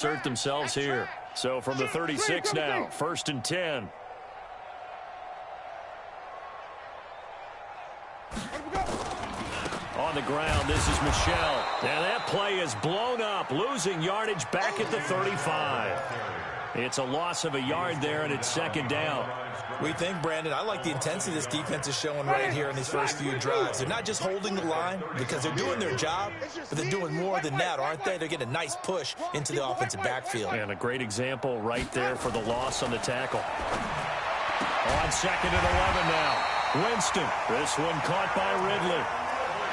Insert themselves here. So from the 36 now, 1st and 10. On the ground, this is Michel. And that play is blown up, losing yardage back at the 35. It's a loss of a yard there, and it's 2nd down. We think, Brandon, I like the intensity this defense is showing right here in these first few drives. They're not just holding the line because they're doing their job, but they're doing more than that, aren't they? They're getting a nice push into the offensive backfield. And a great example right there for the loss on the tackle. On 2nd and 11 now. Winston. This one caught by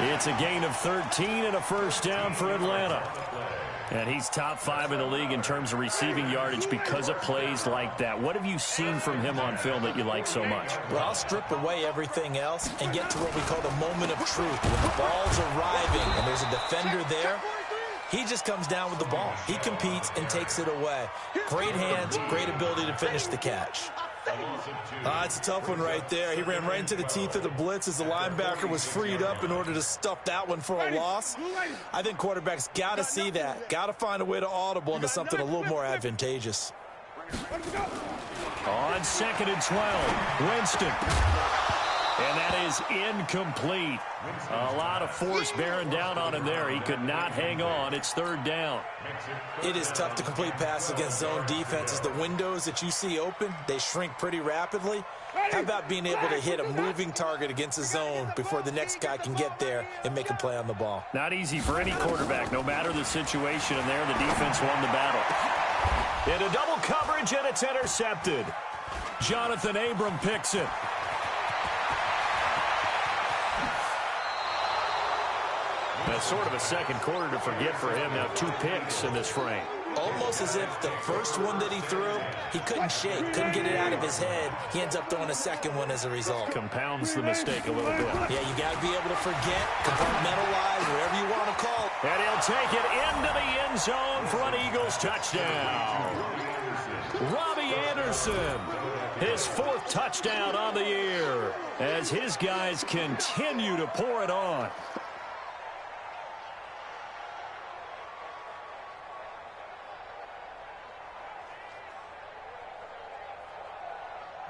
Ridley. It's a gain of 13 and a 1st down for Atlanta. And he's top 5 in the league in terms of receiving yardage because of plays like that. What have you seen from him on film that you like so much? Well, I'll strip away everything else and get to what we call the moment of truth. When the ball's arriving and there's a defender there, he just comes down with the ball. He competes and takes it away. Great hands, great ability to finish the catch. It's a tough one right there. He ran right into the teeth of the blitz as the linebacker was freed up in order to stuff that one for a loss. I think quarterbacks got to see that. Got to find a way to audible into something a little more advantageous. On 2nd and 12, Winston. And that is incomplete. A lot of force bearing down on him there. He could not hang on. It's 3rd down. It is tough to complete passes against zone defenses. The windows that you see open, they shrink pretty rapidly. How about being able to hit a moving target against a zone before the next guy can get there and make a play on the ball? Not easy for any quarterback, no matter the situation. And there, the defense won the battle. Into double coverage, and it's intercepted. Jonathan Abram picks it. That's sort of a second quarter to forget for him. Now 2 picks in this frame. Almost as if the first one that he threw, he couldn't shake, couldn't get it out of his head. He ends up throwing a second one as a result. Compounds the mistake a little bit. Yeah, you got to be able to forget, compartmentalize, whatever you want to call it. And he'll take it into the end zone for an Eagles touchdown. Robbie Anderson, his 4th touchdown on the year, as his guys continue to pour it on.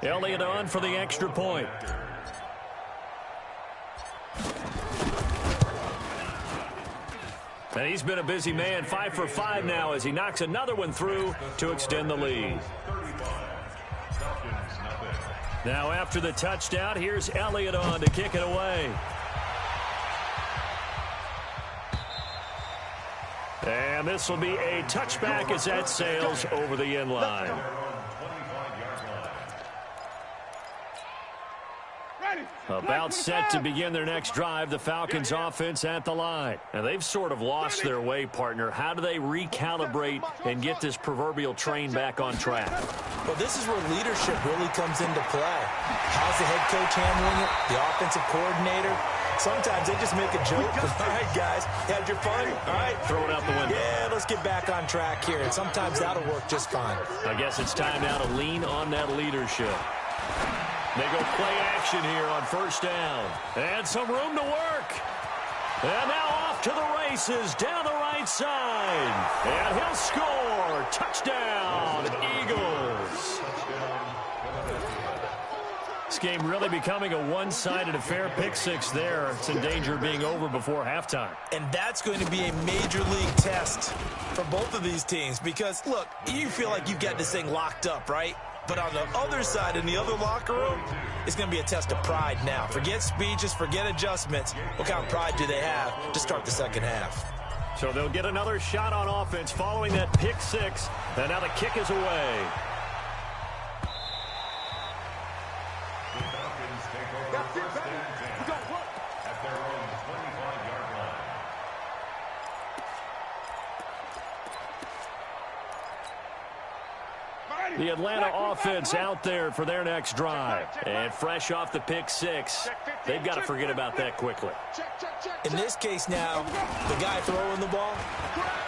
Elliott on for the extra point. And he's been a busy man, 5 for 5 now as he knocks another one through to extend the lead. Now after the touchdown, here's Elliott on to kick it away. And this will be a touchback as that sails over the end line. About set to begin their next drive, the Falcons offense at the line. And they've sort of lost their way, partner. How do they recalibrate and get this proverbial train back on track? Well, this is where leadership really comes into play. How's the head coach handling it? The offensive coordinator? Sometimes they just make a joke. All right, guys, had your fun? All right. Throw it out the window. Yeah, let's get back on track here. And sometimes that'll work just fine. I guess it's time now to lean on that leadership. They go play action here on 1st down. And some room to work. And now off to the races down the right side. And he'll score. Touchdown, Eagles. This game really becoming a one-sided affair. Pick 6 there. It's in danger of being over before halftime. And that's going to be a major league test for both of these teams. Because, look, you feel like you've got this thing locked up, right? But on the other side, in the other locker room, it's going to be a test of pride now. Forget speeches, forget adjustments. What kind of pride do they have to start the second half? So they'll get another shot on offense following that pick 6. And now the kick is away. The Atlanta offense out there for their next drive. And fresh off the pick 6, they've got to forget about that quickly. In this case now, the guy throwing the ball,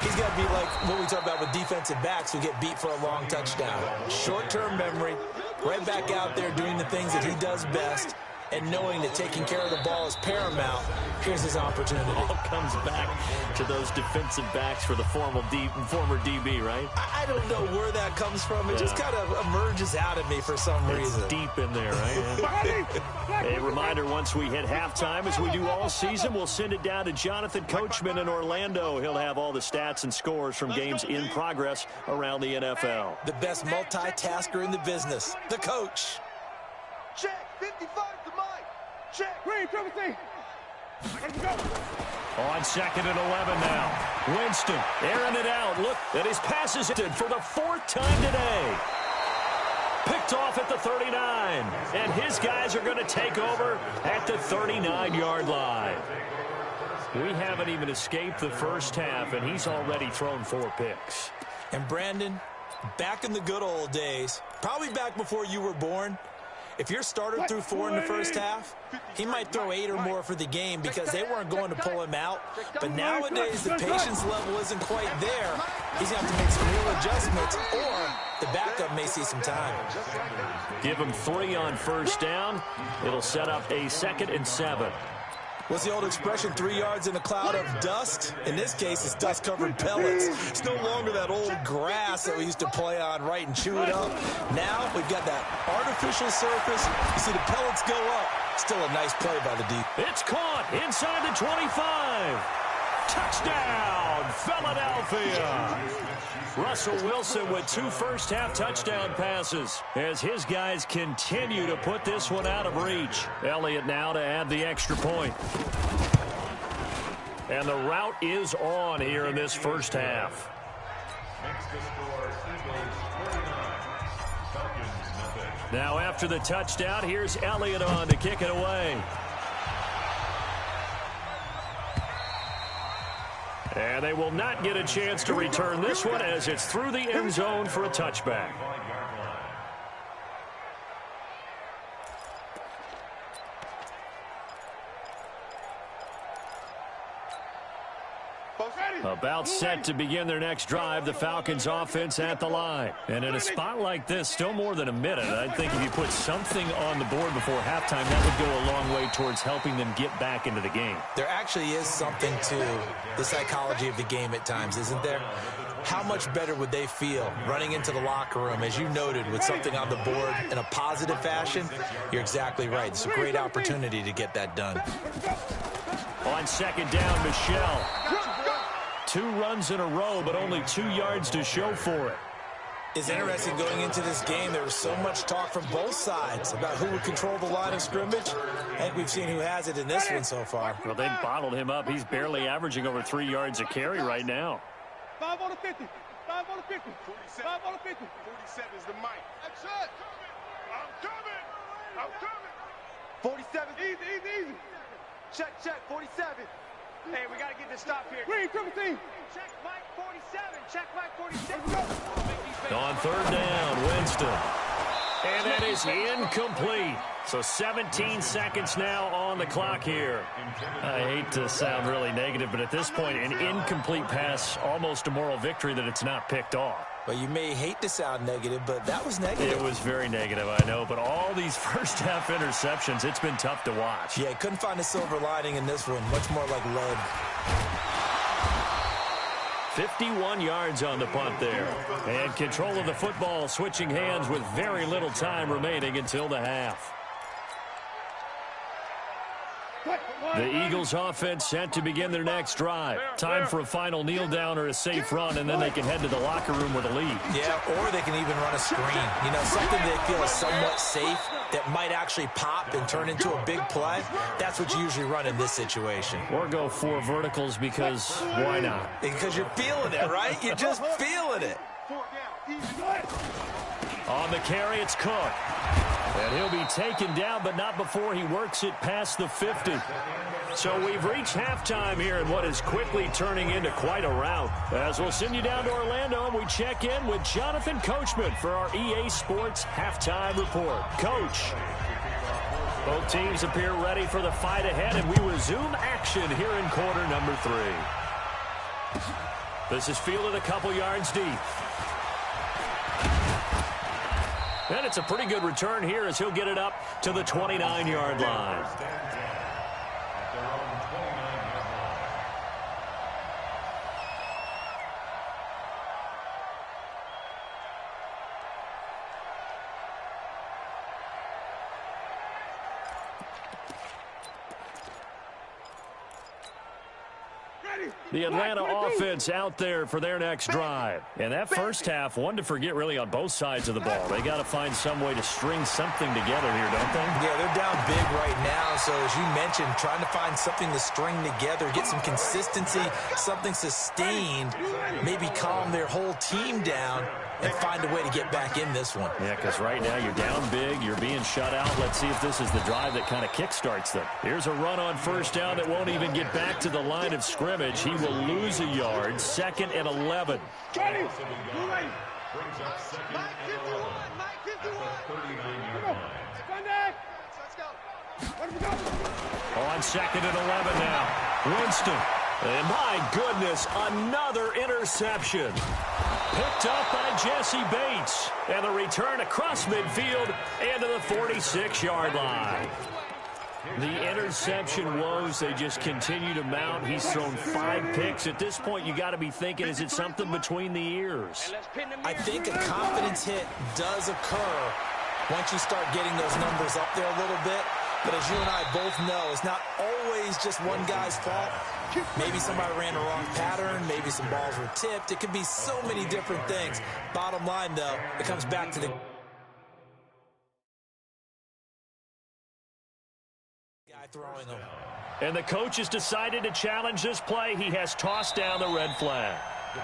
he's got to be like what we talk about with defensive backs who get beat for a long touchdown. Short-term memory, right back out there doing the things that he does best, and knowing that taking care of the ball is paramount, here's his opportunity. All comes back to those defensive backs for the former DB, right? I don't know where that comes from. It just kind of emerges out of me for some reason. It's deep in there, right? A reminder, once we hit halftime, as we do all season, we'll send it down to Jonathan Coachman in Orlando. He'll have all the stats and scores from games in progress around the NFL. The best multitasker in the business, the coach. Check, 55 to Mike. Check. Green, triple C. Let's go. On 2nd and 11 now. Winston airing it out. Look at his passes for the 4th time today. Picked off at the 39. And his guys are going to take over at the 39-yard line. We haven't even escaped the first half, and he's already thrown 4 picks. And Brandon, back in the good old days, probably back before you were born, if your starter threw 4 in the first half, he might throw 8 or more for the game because they weren't going to pull him out. But nowadays, the patience level isn't quite there. He's going to have to make some real adjustments, or the backup may see some time. Give him 3 on first down. It'll set up a 2nd and 7. What's the old expression, 3 yards in a cloud of dust? In this case, it's dust-covered pellets. It's no longer that old grass that we used to play on, right, and chew it up. Now we've got that artificial surface. You see the pellets go up. Still a nice play by the deep. It's caught inside the 25. Touchdown, Philadelphia. Russell Wilson with 2 first-half touchdown passes as his guys continue to put this one out of reach. Elliott now to add the extra point. And the route is on here in this first half. Now after the touchdown, here's Elliott on to kick it away. And they will not get a chance to return this one as it's through the end zone for a touchback. About set to begin their next drive, the Falcons offense at the line. And in a spot like this, still more than a minute, I think if you put something on the board before halftime, that would go a long way towards helping them get back into the game. There actually is something to the psychology of the game at times, isn't there? How much better would they feel running into the locker room, as you noted, with something on the board in a positive fashion? You're exactly right. It's a great opportunity to get that done. On 2nd down, Michel. 2 runs in a row, but only 2 yards to show for it. It's interesting going into this game. There was so much talk from both sides about who would control the line of scrimmage. I think we've seen who has it in this one so far. Well, they bottled him up. He's barely averaging over 3 yards a carry right now. 5 on the 50. 5 on the 50. 5 on the 50. 47 is the mic. That's it. I'm coming. I'm coming. 47. Easy. Check. 47. Hey, we got to get this stop here. Green, triple team. Check Mike 47. Check Mike 47. On 3rd down, Winston. And that is incomplete. So 17 seconds now on the clock here. I hate to sound really negative, but at this point, an incomplete pass, almost a moral victory that it's not picked off. Well, you may hate to sound negative, but that was negative. It was very negative, I know. But all these first-half interceptions, it's been tough to watch. Yeah, couldn't find a silver lining in this one. Much more like lead. 51 yards on the punt there. And control of the football switching hands with very little time remaining until the half. The Eagles offense set to begin their next drive. Time for a final kneel down or a safe run, and then they can head to the locker room with a lead. Yeah, or they can even run a screen. You know, something they feel is somewhat safe that might actually pop and turn into a big play. That's what you usually run in this situation. Or go 4 verticals because why not? Because you're feeling it, right? You're just feeling it. On the carry, it's Cook. And he'll be taken down, but not before he works it past the 50. So we've reached halftime here in what is quickly turning into quite a rout. As we'll send you down to Orlando, and we check in with Jonathan Coachman for our EA Sports Halftime Report. Coach. Both teams appear ready for the fight ahead, and we resume action here in quarter number 3. This is fielded a couple yards deep. And it's a pretty good return here as he'll get it up to the 29-yard line. The Atlanta offense out there for their next drive. And that first half, one to forget really on both sides of the ball. They got to find some way to string something together here, don't they? Yeah, they're down big right now. So as you mentioned, trying to find something to string together, get some consistency, something sustained, maybe calm their whole team down and find a way to get back in this one. Yeah, because right now you're down big, you're being shut out. Let's see if this is the drive that kind of kickstarts them. Here's a run on first down that won't even get back to the line of scrimmage. He will lose a yard, 2nd and 11. On 2nd and 11 now, Winston. And my goodness, another interception. Picked up by Jesse Bates. And the return across midfield and to the 46-yard line. The interception woes, they just continue to mount. He's thrown 5 picks. At this point, you got to be thinking, is it something between the ears? I think a confidence hit does occur once you start getting those numbers up there a little bit. But as you and I both know, it's not always just one guy's fault. Maybe somebody ran a wrong pattern. Maybe some balls were tipped. It could be so many different things. Bottom line, though, it comes back to the guy throwing them. And the coach has decided to challenge this play. He has tossed down the red flag. Come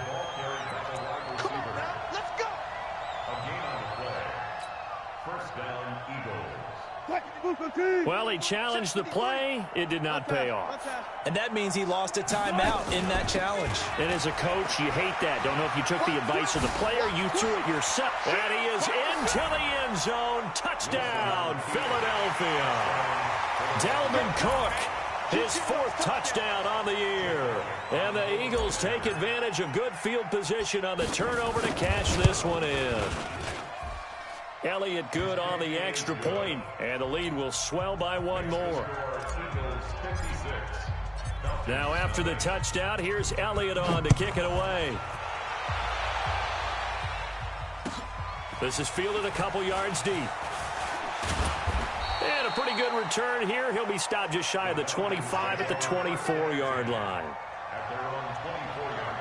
on, now. Let's go. Again on the play. First down, Eagles. Well, he challenged the play. It did not pay off. And that means he lost a timeout in that challenge. And as a coach, you hate that. Don't know if you took the advice of the player. You threw it yourself. And he is into the end zone. Touchdown, Philadelphia. Dalvin Cook, his 4th touchdown on the year. And the Eagles take advantage of good field position on the turnover to cash this one in. Elliott good on the extra point, and the lead will swell by 1 more. Now after the touchdown, here's Elliott on to kick it away. This is fielded a couple yards deep. And a pretty good return here. He'll be stopped just shy of the 25 at the 24-yard line. At their own 24-yard line.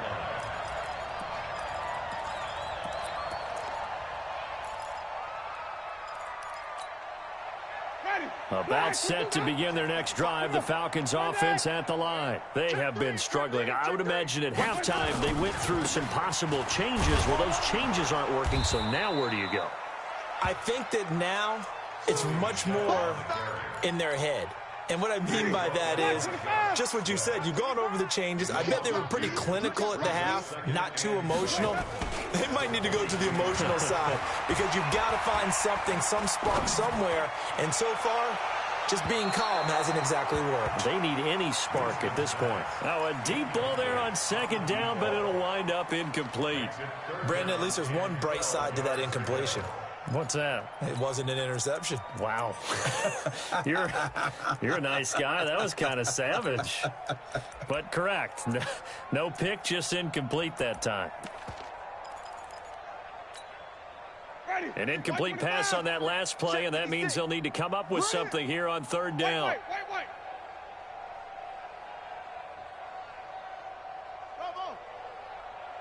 About set to begin their next drive, the Falcons offense at the line. They have been struggling. I would imagine at halftime they went through some possible changes. Well, those changes aren't working, so now where do you go? I think that now it's much more in their head. And what I mean by that is just what you said. You've gone over the changes. I bet they were pretty clinical at the half, not too emotional. They might need to go to the emotional side because you've got to find something, some spark somewhere. And so far, just being calm hasn't exactly worked. They need any spark at this point. Now, a deep ball there on 2nd down, but it'll wind up incomplete. Brandon, at least there's one bright side to that incompletion. What's that? It wasn't an interception. Wow. You're a nice guy. That was kind of savage. But correct. No pick, just incomplete that time. An incomplete pass on that last play, and that means they'll need to come up with something here on 3rd down. Wait.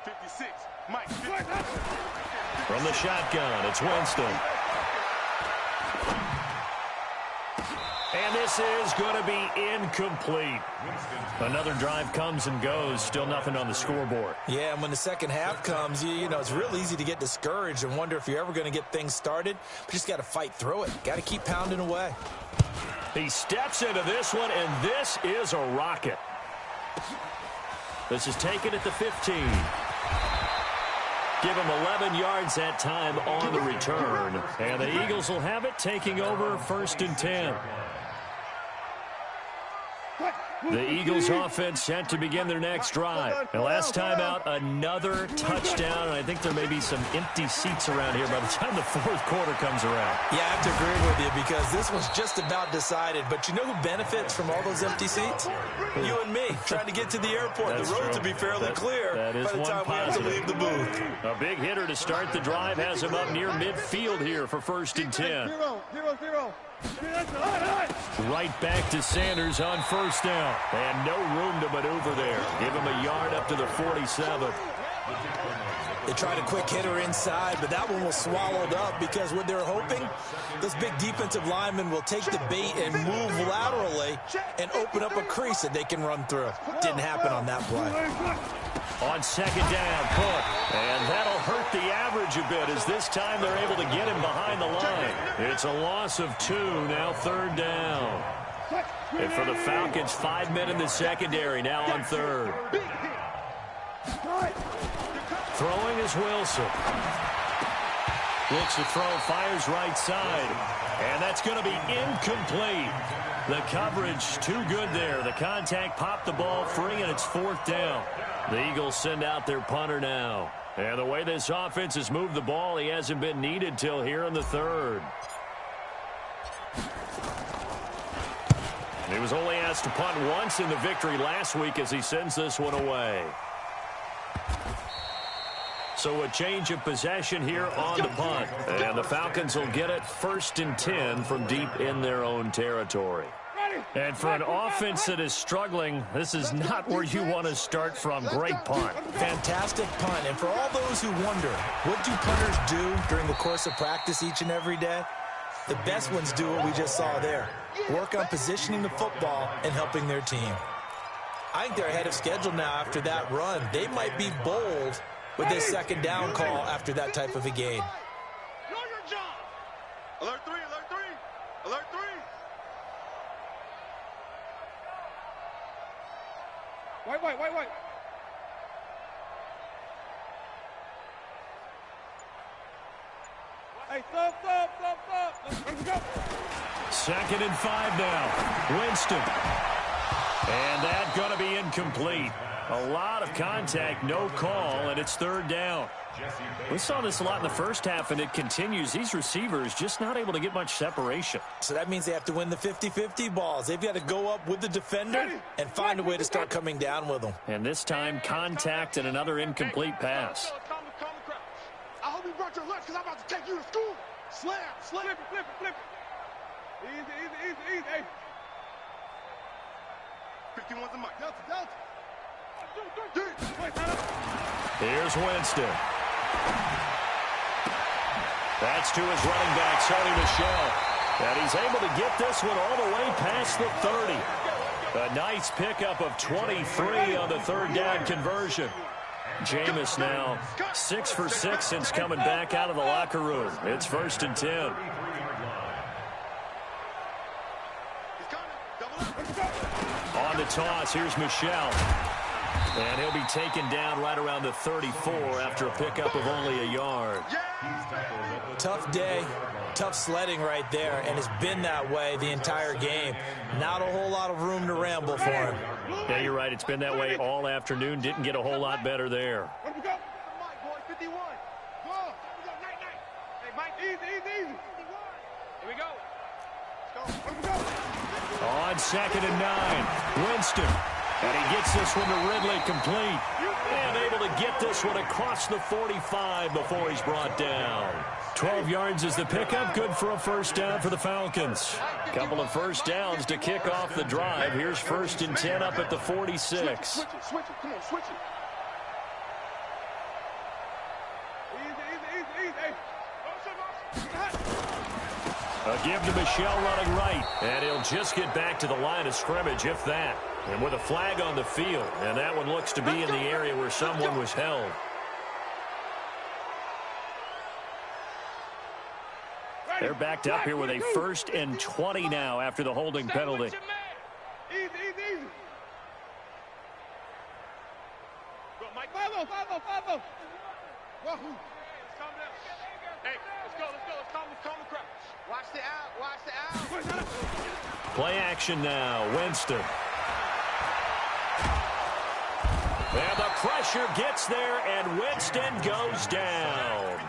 56, Mike. From the shotgun, it's Winston. And this is going to be incomplete. Another drive comes and goes. Still nothing on the scoreboard. Yeah, and when the second half comes, you know, it's real easy to get discouraged and wonder if you're ever going to get things started. But you just got to fight through it. Got to keep pounding away. He steps into this one, and this is a rocket. This is taken at the 15. Give him 11 yards that time on the return. And the Eagles will have it, taking over 1st and 10. The Eagles offense set to begin their next drive. And last time out, another touchdown. And I think there may be some empty seats around here by the time the fourth quarter comes around. Yeah, I have to agree with you because this was just about decided. But you know who benefits from all those empty seats? You and me, trying to get to the airport. The roads will be fairly clear by the time we have to leave the booth. A big hitter to start the drive has him up near midfield here for 1st and 10. 0-0. Right back to Sanders on 1st down. And no room to maneuver there. Give him a yard up to the 47. They tried a quick hitter inside, but that one was swallowed up because what they're hoping, this big defensive lineman will take the bait and move laterally and open up a crease that they can run through. Didn't happen on that play. On 2nd down, Cook. And that'll hurt the average a bit as this time they're able to get him behind the line. It's a loss of 2, now 3rd down. And for the Falcons, 5 men in the secondary, now on 3rd. Throwing is Wilson. Looks to throw, fires right side. And that's going to be incomplete. The coverage too good there. The contact popped the ball free, and it's 4th down. The Eagles send out their punter now. And the way this offense has moved the ball, he hasn't been needed till here in the 3rd. He was only asked to punt once in the victory last week as he sends this one away. So a change of possession here on the punt. And the Falcons will get it 1st and 10 from deep in their own territory. And for an offense that is struggling, this is not where you want to start from. Great punt. Fantastic punt. And for all those who wonder, what do punters do during the course of practice each and every day? The best ones do what we just saw there. Work on positioning the football and helping their team. I think they're ahead of schedule now after that run. They might be bold with this 2nd down call after that type of a game. Know your job. Alert 3, alert 3, alert 3. Wait. Hey, stop. Let's go. 2nd and 5 now. Winston. And that's going to be incomplete. A lot of contact, no call, and it's 3rd down. We saw this a lot in the first half, and it continues. These receivers just not able to get much separation. So that means they have to win the 50-50 balls. They've got to go up with the defender and find a way to start coming down with them. And this time, contact and another incomplete pass. I hope you brought your lunch because I'm about to take you to school. Slam. Flip it. Easy. Hey. 51's the mic. Delta. Here's Winston. That's to his running back, Sony Michel. And he's able to get this one all the way past the 30. A nice pickup of 23 on the 3rd down conversion. Jameis now 6 for 6 since coming back out of the locker room. It's 1st and 10. On the toss, here's Michel. And he'll be taken down right around the 34 after a pickup of only a yard. Tough day, tough sledding right there, and it's been that way the entire game. Not a whole lot of room to ramble for him. Yeah, you're right. It's been that way all afternoon. Didn't get a whole lot better there. Where we go? Mike, boy, 51. Go. Night. Hey, Mike, easy. Here we go. Let's go. Where we go? On 2nd and 9, Winston. And he gets this one to Ridley complete. And able to get this one across the 45 before he's brought down. 12 yards is the pickup. Good for a 1st down for the Falcons. Couple of 1st downs to kick off the drive. Here's 1st and 10 up at the 46. Switch it. Come on, switch it. Easy. Hey. A give to Michel running right. And he'll just get back to the line of scrimmage, if that. And with a flag on the field. And that one looks to be in the area where someone was held. They're backed up here with a 1st and 20 now after the holding penalty. Easy. Go, Mike. 5-0. Wahoo. Hey, let's go. Let's calm the crowd. Watch the out. Play action now. Winston. And the pressure gets there, and Winston goes down.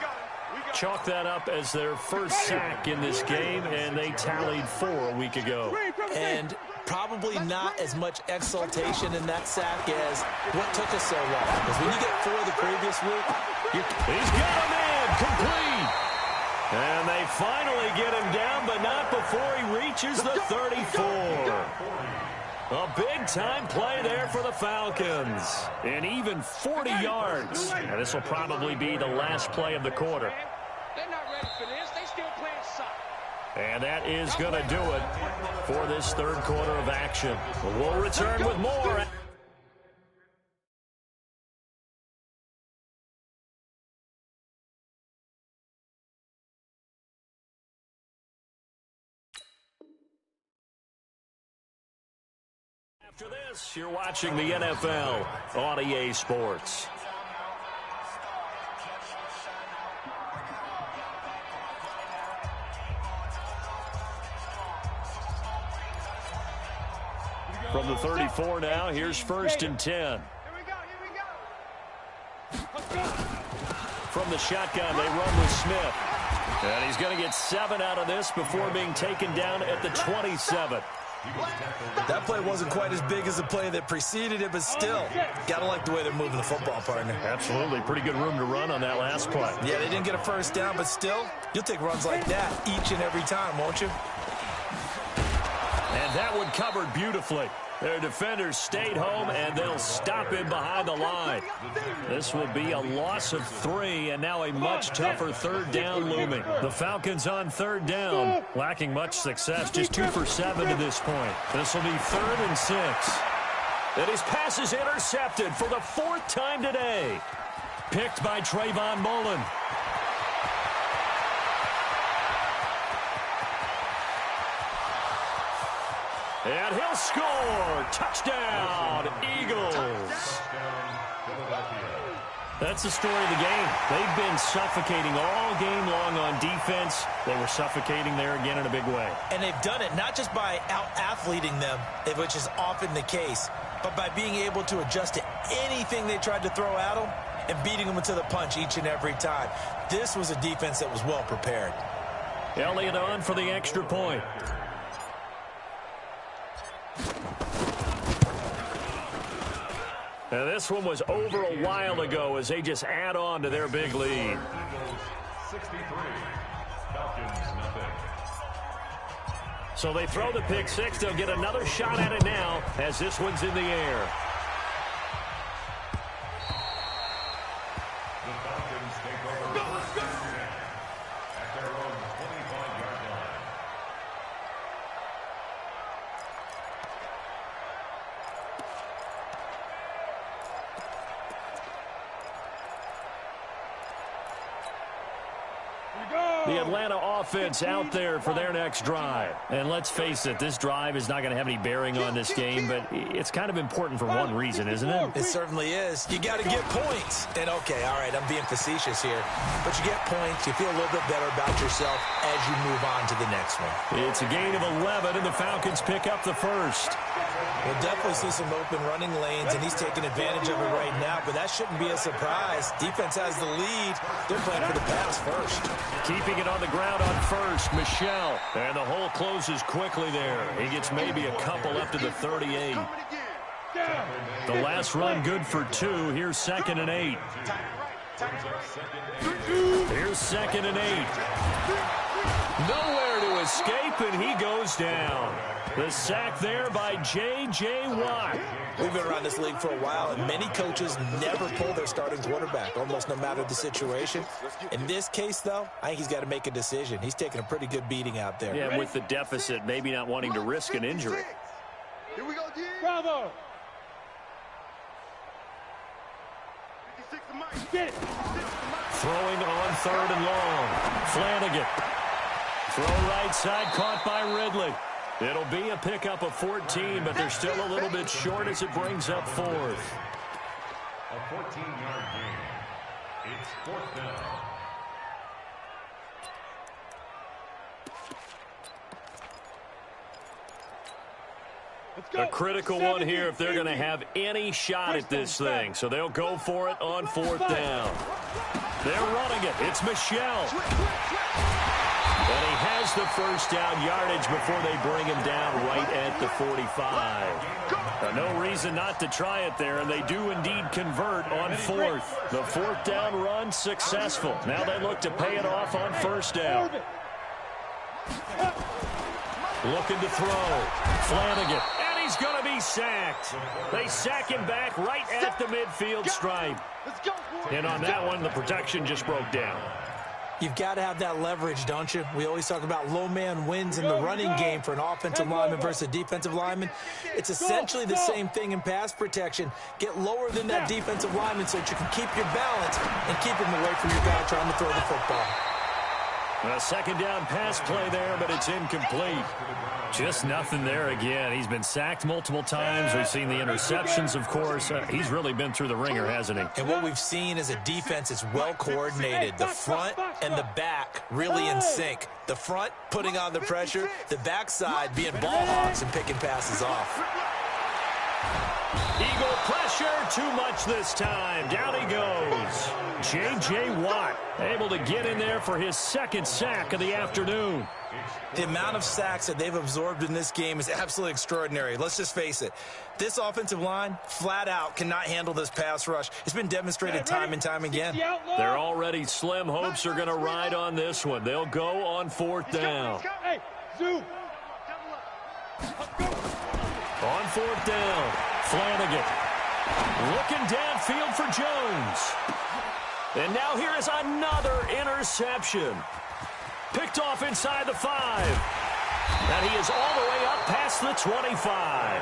Chalk that up as their first sack in this game, and they tallied 4 a week ago. And probably not as much exultation in that sack as what took us so long. Because when you get 4 the previous week, he's got him in, complete. And they finally get him down, but not before he reaches the 34. A big-time play there for the Falcons. And even 40 yards. And this will probably be the last play of the quarter. They're not ready for this. They still playing soccer. And that is going to do it for this third quarter of action. We'll return with more. After this, you're watching the NFL on EA Sports. From the 34 now, here's 1st and 10. From the shotgun, they run with Smith. And he's going to get 7 out of this before being taken down at the 27. that play wasn't quite as big as the play that preceded it, but still, got to like the way they're moving the football, partner. Absolutely. Pretty good room to run on that last play. Yeah, they didn't get a first down, but still, you'll take runs like that each and every time, won't you? And that one covered beautifully. Their defenders stayed home, and they'll stop him behind the line. This will be a loss of 3, and now a much tougher third down looming. The Falcons on third down, lacking much success, just 2 for 7 to this point. This will be 3rd and 6. And his pass is intercepted for the 4th time today. Picked by Trayvon Mullen. And he'll score. Touchdown, Eagles. That's the story of the game. They've been suffocating all game long on defense. They were suffocating there again in a big way. And they've done it not just by out-athleting them, which is often the case, but by being able to adjust to anything they tried to throw at them and beating them into the punch each and every time. This was a defense that was well prepared. Elliott on for the extra point. And this one was over a while ago as they just add on to their big lead. 63, Falcons nothing. So they throw the pick six. They'll get another shot at it now as this one's in the air. The Falcons take over first and 10 at their own 25-yard line. The Atlanta offense out there for their next drive. And let's face it, this drive is not going to have any bearing on this game, but it's kind of important for one reason, isn't it? It certainly is. You got to get points. And, okay, all right, I'm being facetious here. But you get points, you feel a little bit better about yourself as you move on to the next one. It's a gain of 11, and the Falcons pick up the first. We'll definitely see some open running lanes, and he's taking advantage of it right now, but that shouldn't be a surprise. Defense has the lead. They're playing for the pass first. Keeping it on the ground on first, Michel. And the hole closes quickly there. He gets maybe a couple up to the 38. The last run good for 2. Here's 2nd and 8. Here's 2nd and 8. Nowhere to escape, and he goes down. The sack there by J.J. Watt. We've been around this league for a while, and many coaches never pull their starting quarterback, almost no matter the situation. In this case, though, I think he's got to make a decision. He's taking a pretty good beating out there. Yeah, with the deficit, maybe not wanting to risk an injury. Here we go, G. Bravo. 56 to Mike. Get it. Throwing on 3rd and long. Flanagan. Throw right side, caught by Ridley. It'll be a pickup of 14, but they're still a little bit short as it brings up 4th. A 14-yard gain. It's 4th down. A critical one here if they're going to have any shot at this thing. So they'll go for it on 4th down. They're running it. It's Michel. And he has the first down yardage before they bring him down right at the 45. No reason not to try it there, and they do indeed convert on 4th. The 4th down run successful. Now they look to pay it off on 1st down. Looking to throw. Flanagan. And he's going to be sacked. They sack him back right at the midfield stripe. And on that one, the protection just broke down. You've got to have that leverage, don't you? We always talk about low man wins in the running game for an offensive lineman versus a defensive lineman. It's essentially the same thing in pass protection. Get lower than that defensive lineman so that you can keep your balance and keep him away from your guy trying to throw the football. A 2nd down pass play there, but it's incomplete. Just nothing there again. He's been sacked multiple times. We've seen the interceptions, of course. He's really been through the ringer, hasn't he? And what we've seen is a defense that's well coordinated. The front and the back really in sync. The front putting on the pressure. The backside being ball hawks and picking passes off. Eagle pressure, too much this time. Down he goes. J.J. Watt able to get in there for his 2nd sack of the afternoon. The amount of sacks that they've absorbed in this game is absolutely extraordinary. Let's just face it. This offensive line, flat out, cannot handle this pass rush. It's been demonstrated time and time again. Their already slim hopes are going to ride on this one. They'll go on 4th down. On 4th down, Flanagan looking downfield for Jones. And now here is another interception. Picked off inside the 5. And he is all the way up past the 25.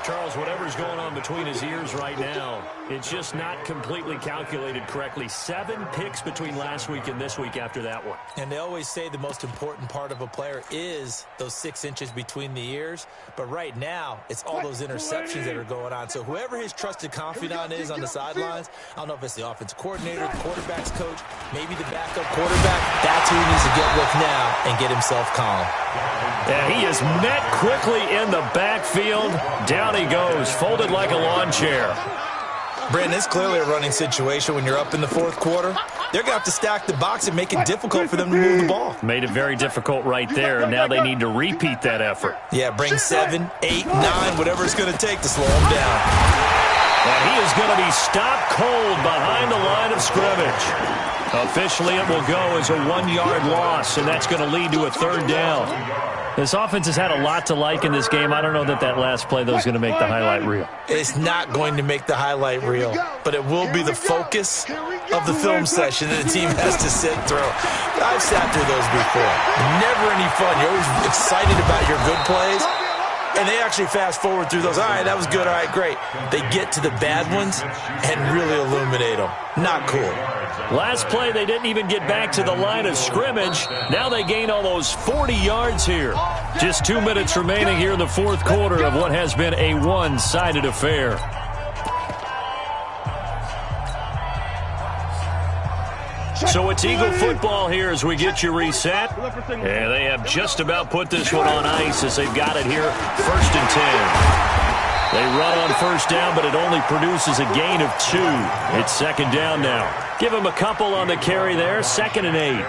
Charles, whatever's going on between his ears right now, it's just not completely calculated correctly. 7 picks between last week and this week after that one. And they always say the most important part of a player is those 6 inches between the ears. But right now, it's all those interceptions that are going on. So whoever his trusted confidant is on the sidelines, I don't know if it's the offensive coordinator, the quarterback's coach, maybe the backup quarterback, that's who he needs to get with now and get himself calm. And he is met quickly in the backfield. Down he goes, folded like a lawn chair. Brandon, it's clearly a running situation when you're up in the 4th quarter. They're going to have to stack the box and make it difficult for them to move the ball. Made it very difficult right there. Now they need to repeat that effort. Yeah, bring 7, 8, 9, whatever it's going to take to slow him down. And he is going to be stopped cold behind the line of scrimmage. Officially, it will go as a 1-yard loss, and that's going to lead to a 3rd down. This offense has had a lot to like in this game. I don't know that last play, though, is going to make the highlight reel. It's not going to make the highlight reel, but it will be the focus of the film session that the team has to sit through. I've sat through those before. Never any fun. You're always excited about your good plays, and they actually fast forward through those. All right, that was good. All right, great. They get to the bad ones and really illuminate them. Not cool. Last play, they didn't even get back to the line of scrimmage. Now they gain almost 40 yards here. Just 2 minutes remaining here in the 4th quarter of what has been a one-sided affair. So it's Eagle football here as we get you reset. And they have just about put this one on ice as they've got it here, 1st and 10. They run on 1st down, but it only produces a gain of 2. It's 2nd down now. Give him a couple on the carry there, 2nd and 8.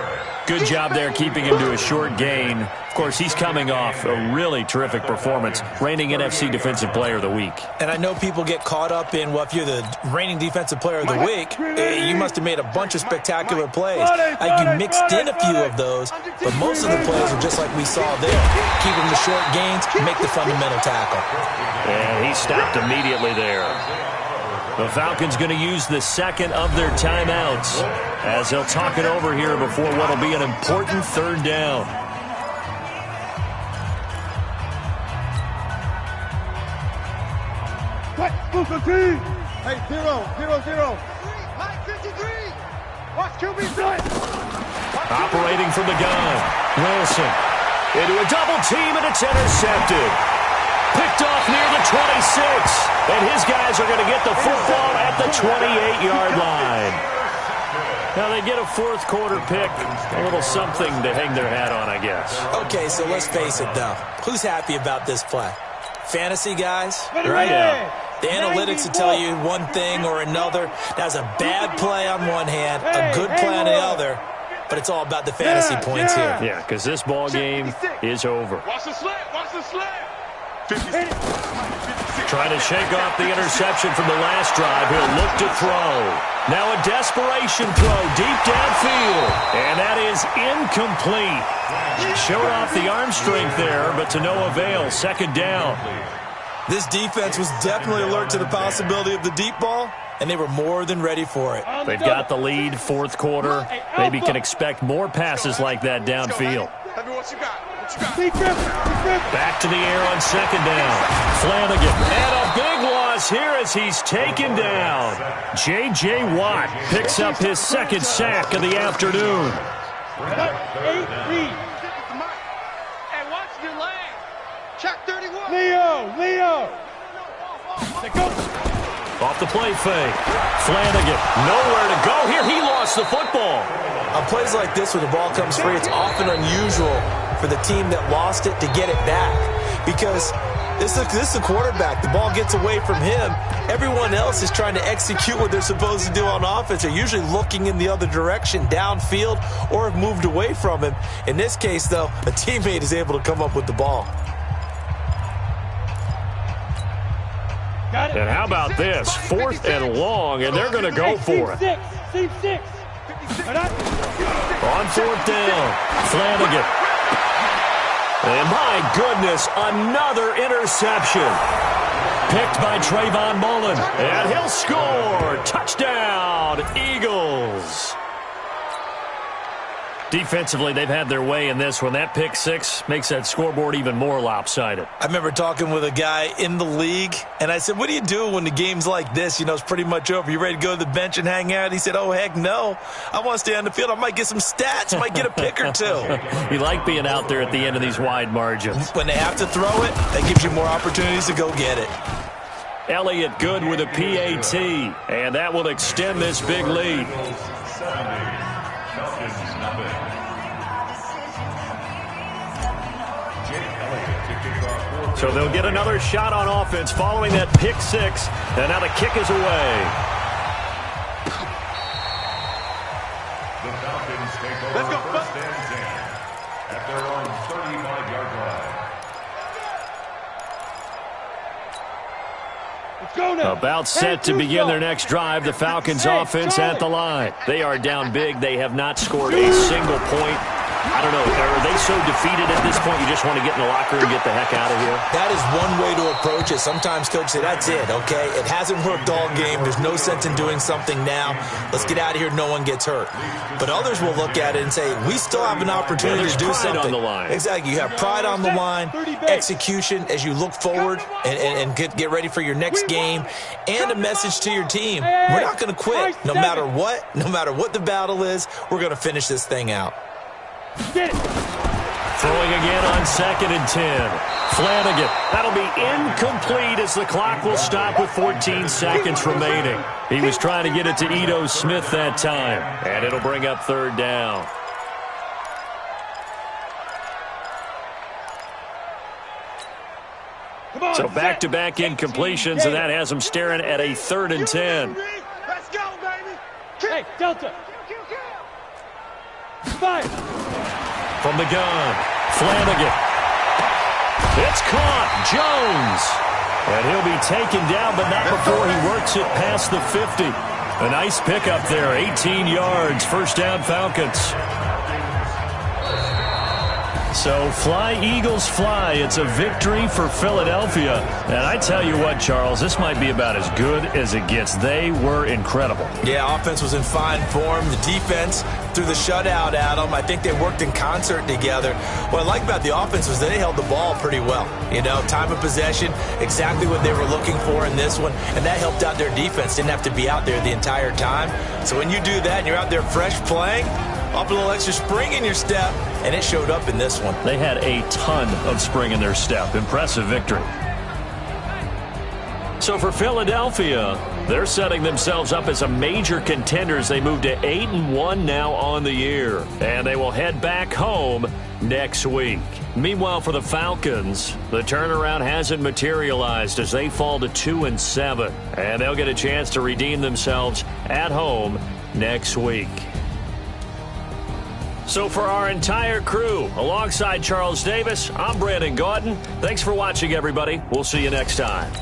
Good job there keeping him to a short gain. Of course, he's coming off a really terrific performance, reigning NFC Defensive Player of the Week. And I know people get caught up in, well, if you're the reigning Defensive Player of the Week, you must have made a bunch of spectacular plays. You mixed in a few of those, but most of the plays are just like we saw there. Keep them to short gains, make the fundamental tackle. And he stopped immediately there. The Falcons going to use the 2nd of their timeouts as they'll talk it over here before what will be an important 3rd down. Hey, 0-0-0. Line 53. Watch QB play. Operating from the gun. Wilson into a double team, and it's intercepted. Picked off near the 26. And his guys are going to get the football at the 28-yard line. Now they get a 4th quarter pick. A little something to hang their hat on, I guess. Okay, so let's face it, though. Who's happy about this play? Fantasy guys, Right now. the analytics will tell you one thing or another. That's a bad play on one hand, a good play on the other, but it's all about the fantasy points here. Yeah, because this ball game is over. Watch the slant. Watch the slant. Trying to shake off the interception from the last drive. He'll look to throw. Now a desperation throw deep downfield. And that is incomplete. Showed off the arm strength there, but to no avail. Second down. This defense was definitely alert to the possibility of the deep ball, and they were more than ready for it. They've got the lead, fourth quarter. Maybe can expect more passes like that downfield. Tell me what you got. What you got? Back to the air on second down. Flanagan. And a big loss here as he's taken down. J.J. Watt picks up his second sack of the afternoon. Hey, watch your leg. Check 31. Leo. Off the play fake. Flanagan. Nowhere to go here. He lost the football. On plays like this where the ball comes free, it's often unusual for the team that lost it to get it back, because this is the quarterback. The ball gets away from him. Everyone else is trying to execute what they're supposed to do on offense. They're usually looking in the other direction, downfield, or have moved away from him. In this case, though, a teammate is able to come up with the ball. And how about this? 4th and long, and they're going to go for it. Seam 6. On 4th down, Flanagan. And my goodness, another interception. Picked by Trayvon Mullen. And he'll score. Touchdown, Eagles. Defensively, they've had their way in this one. That pick six makes that scoreboard even more lopsided. I remember talking with a guy in the league, and I said, what do you do when the game's like this? You know, it's pretty much over. You ready to go to the bench and hang out? He said, oh, heck no. I want to stay on the field. I might get some stats. Might get a pick or two. You like being out there at the end of these wide margins. When they have to throw it, that gives you more opportunities to go get it. Elliott good with a PAT, and that will extend this big lead. So they'll get another shot on offense following that pick six, and now the kick is away. The Falcons take over first and 10 at their own 35-yard line. Let's go now. About set to begin their next drive, the Falcons offense at the line. They are down big. They have not scored a single point. I don't know, are they so defeated at this point you just want to get in the locker and get the heck out of here? That is one way to approach it. Sometimes coaches say, that's it, okay? It hasn't worked all game. There's no sense in doing something now. Let's get out of here. No one gets hurt. But others will look at it and say, we still have an opportunity to do something. On the line. Exactly. You have pride on the line, execution as you look forward and get ready for your next game, and a message to your team. We're not going to quit. No matter what the battle is, we're going to finish this thing out. Get it. Throwing again on 2nd and 10. Flanagan. That'll be incomplete as the clock will stop with 14 seconds remaining. He was trying to get it to Ito Smith that time, and it'll bring up 3rd down. So back-to-back incompletions, and that has him staring at a 3rd and 10. Let's go, baby. Hey, Delta. Fire. From the gun, Flanagan. It's caught, Jones. And he'll be taken down, but not before he works it past the 50. A nice pickup there, 18 yards, 1st down Falcons. So fly, Eagles, fly. It's a victory for Philadelphia. And I tell you what, Charles, this might be about as good as it gets. They were incredible. Yeah, offense was in fine form. The defense threw the shutout at them. I think they worked in concert together. What I like about the offense was that they held the ball pretty well. You know, time of possession, exactly what they were looking for in this one. And that helped out their defense. Didn't have to be out there the entire time. So when you do that and you're out there fresh playing, up a little extra spring in your step, and it showed up in this one. They had a ton of spring in their step. Impressive victory. So for Philadelphia, they're setting themselves up as a major contender as they move to 8-1 now on the year. And they will head back home next week. Meanwhile, for the Falcons, the turnaround hasn't materialized as they fall to 2-7. And they'll get a chance to redeem themselves at home next week. So for our entire crew, alongside Charles Davis, I'm Brandon Gaudin. Thanks for watching, everybody. We'll see you next time.